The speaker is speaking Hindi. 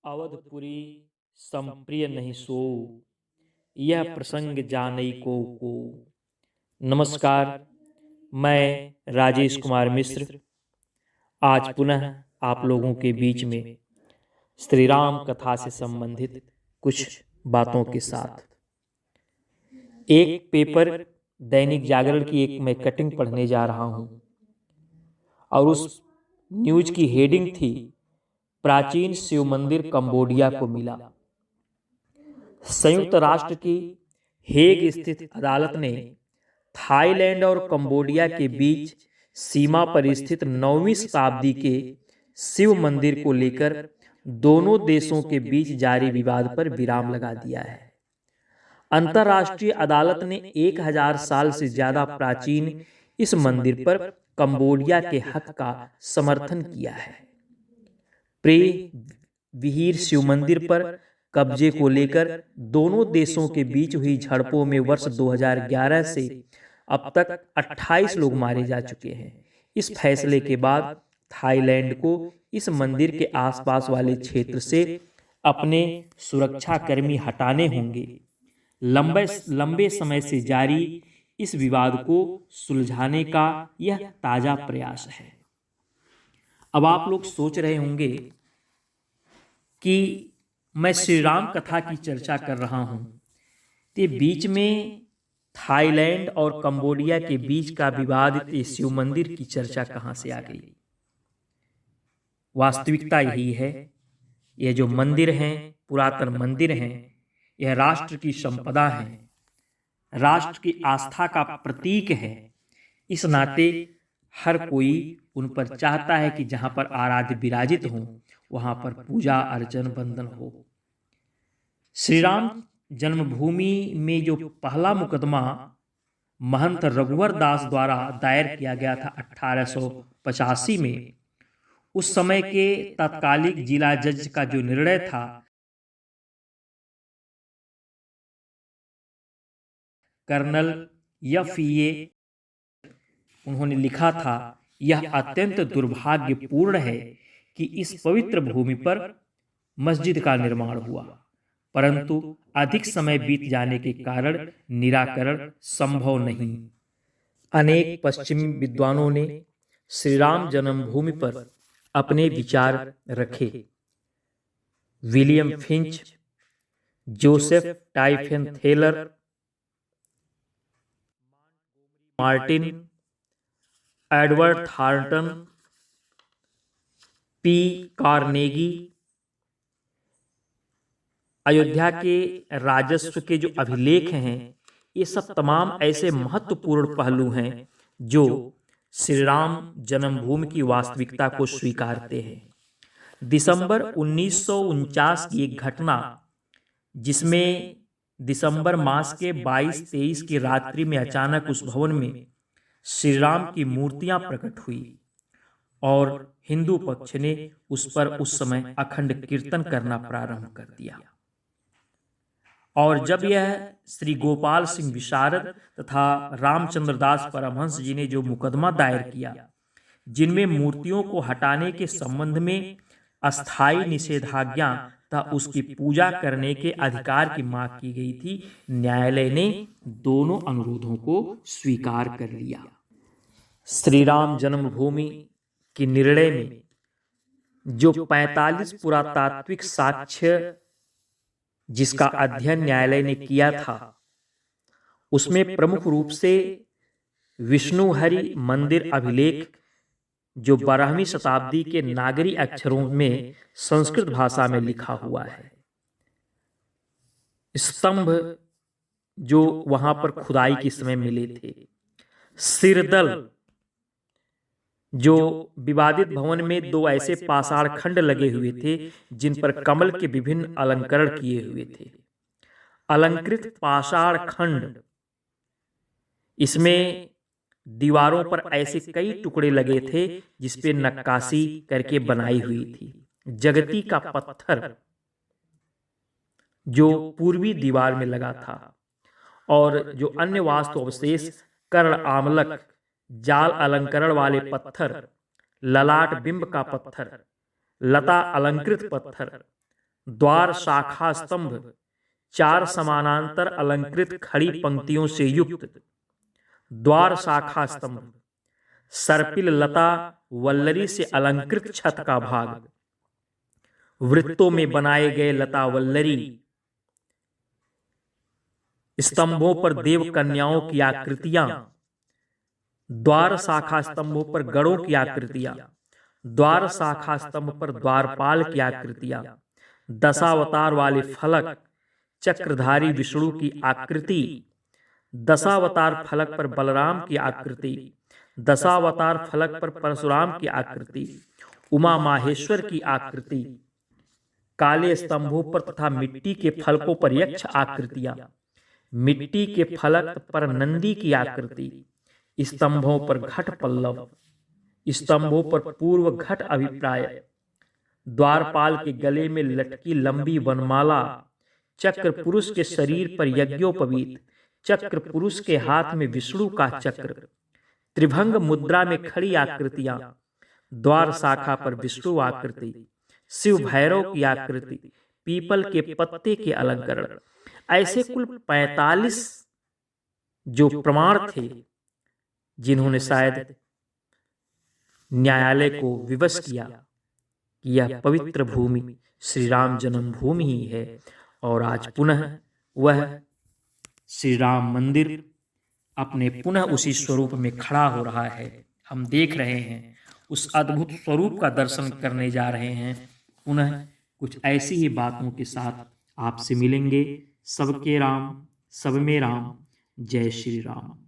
अवधपुरी संप्रिय नहीं सोऊ, यह प्रसंग जानई को। नमस्कार, मैं राजेश कुमार मिश्र आज पुनः आप लोगों के बीच में श्री राम कथा से संबंधित कुछ बातों के साथ एक पेपर दैनिक जागरण की एक मैं कटिंग पढ़ने जा रहा हूं और उस न्यूज की हेडिंग थी प्राचीन शिव मंदिर कंबोडिया को मिला। संयुक्त राष्ट्र की हेग स्थित अदालत ने थाईलैंड और कंबोडिया के बीच सीमा पर स्थित 9वीं शताब्दी के शिव मंदिर को लेकर दोनों देशों के बीच जारी विवाद पर विराम लगा दिया है। अंतर्राष्ट्रीय अदालत ने 1000 साल से ज्यादा प्राचीन इस मंदिर पर कंबोडिया के हक का समर्थन किया है। प्रे विहीर शिव मंदिर पर कब्जे को लेकर दोनों देशों के बीच हुई झड़पों में वर्ष 2011 से अब तक 28 लोग मारे जा चुके हैं। इस फैसले के बाद थाईलैंड को इस मंदिर के आसपास वाले क्षेत्र से अपने सुरक्षाकर्मी हटाने होंगे। लंबे समय से जारी इस विवाद को सुलझाने का यह ताजा प्रयास है। अब आप लोग सोच रहे होंगे कि मैं श्री राम कथा की चर्चा कर रहा हूं, तो बीच में थाईलैंड और कंबोडिया के बीच का विवादित शिव मंदिर की चर्चा कहां से आ गई। वास्तविकता यही है, यह जो मंदिर हैं, पुरातन मंदिर हैं, यह राष्ट्र की संपदा है, राष्ट्र की आस्था का प्रतीक है। इस नाते हर कोई उन पर चाहता है कि जहां पर आराध्य विराजित हो वहां पर पूजा अर्चन वंदन हो। श्री राम जन्मभूमि में जो पहला मुकदमा महंत रघुवर दास द्वारा दायर किया गया था 1885 में, उस समय के तत्कालिक जिला जज का जो निर्णय था, कर्नल FA, उन्होंने लिखा था, यह अत्यंत दुर्भाग्यपूर्ण है कि इस पवित्र भूमि पर मस्जिद का निर्माण हुआ, परंतु अधिक समय बीत जाने के कारण निराकरण संभव नहीं। अनेक पश्चिमी विद्वानों ने श्री राम जन्मभूमि पर अपने विचार रखे। William Finch, Joseph Tieffenthaler, Martin, Edward Thornton, P. Carnegie, Ayodhya के राजस्व के जो अभिलेख हैं, ये सब तमाम ऐसे महत्वपूर्ण पहलू हैं जो श्री राम जन्मभूमि की वास्तविकता को स्वीकारते हैं। दिसंबर 1949 की एक घटना, जिसमें दिसंबर मास के 22-23 की रात्रि में अचानक उस भवन में श्री राम की मूर्तियां प्रकट हुई और हिंदू पक्ष ने उस पर उस समय अखंड कीर्तन करना प्रारंभ कर दिया। और जब यह श्री गोपाल सिंह विशारद तथा रामचंद्र दास परमहंस जी ने जो मुकदमा दायर किया, जिनमें मूर्तियों को हटाने के संबंध में अस्थायी निषेधाज्ञा तथा उसकी पूजा करने के अधिकार की मांग की गई थी, न्यायालय ने दोनों अनुरोधों को स्वीकार कर लिया। श्री राम जन्मभूमि के निर्णय में जो 45 पुरातात्विक साक्ष्य जिसका अध्ययन न्यायालय ने किया था, उसमें प्रमुख रूप से विष्णुहरि मंदिर अभिलेख, जो 12वीं शताब्दी के नागरी अक्षरों में संस्कृत भाषा में लिखा हुआ है, स्तंभ जो वहां पर खुदाई के समय मिले थे, सिरदल, जो विवादित भवन में 2 ऐसे पाषाण खंड लगे हुए थे जिन पर कमल के विभिन्न अलंकरण किए हुए थे, अलंकृत पाषाण खंड, इसमें दीवारों पर ऐसे कई टुकड़े लगे थे जिसपे नक्काशी करके बनाई हुई थी। जगती का पत्थर जो पूर्वी दीवार में लगा था, और जो अन्य वास्तु अवशेष कर्ण आमलक, जाल अलंकरण वाले पत्थर, ललाट बिंब का पत्थर, लता अलंकृत पत्थर, द्वार शाखा स्तंभ 4 समानांतर अलंकृत खड़ी पंक्तियों से युक्त। द्वार शाखा स्तंभ सर्पिल लता वल्लरी से अलंकृत छत का भाग। वृत्तों में बनाए गए लता वल्लरी स्तंभों पर देव कन्याओं की आकृतियां। द्वार शाखा स्तंभों पर गणों की आकृतियां। द्वार शाखा स्तंभ पर द्वारपाल की आकृतियां। दशावतार वाले फलक, चक्रधारी विष्णु की आकृति। दशावतार फलक पर बलराम की आकृति। दशावतार फलक पर परशुराम की आकृति। उमा माहेश्वर की आकृति। काले स्तंभों पर तथा मिट्टी के फलकों पर यक्ष आकृतियां। मिट्टी के फलक पर नंदी की आकृति। स्तंभों पर घट पल्लव। स्तंभों पर पूर्व घट अभिप्राय। द्वारपाल के गले में लटकी लंबी वनमाला। चक्र पुरुष के शरीर पर यज्ञोपवीत। चक्र पुरुष के हाथ में विष्णु का चक्र। त्रिभंग मुद्रा में खड़ी आकृतियां। द्वार शाखा पर विष्णु आकृति। शिव भैरव की आकृति। पीपल के पत्ते के अलंकरण। ऐसे कुल 45 जो प्रमाण थे जिन्होंने शायद न्यायालय को विवश किया कि यह पवित्र भूमि श्री राम जन्मभूमि ही है। और आज पुनः वह श्री राम मंदिर अपने पुनः उसी स्वरूप में खड़ा हो रहा है। हम देख रहे हैं, उस अद्भुत स्वरूप का दर्शन करने जा रहे हैं। पुनः कुछ ऐसी ही बातों के साथ आपसे मिलेंगे। सबके राम, सब में राम। जय श्री राम।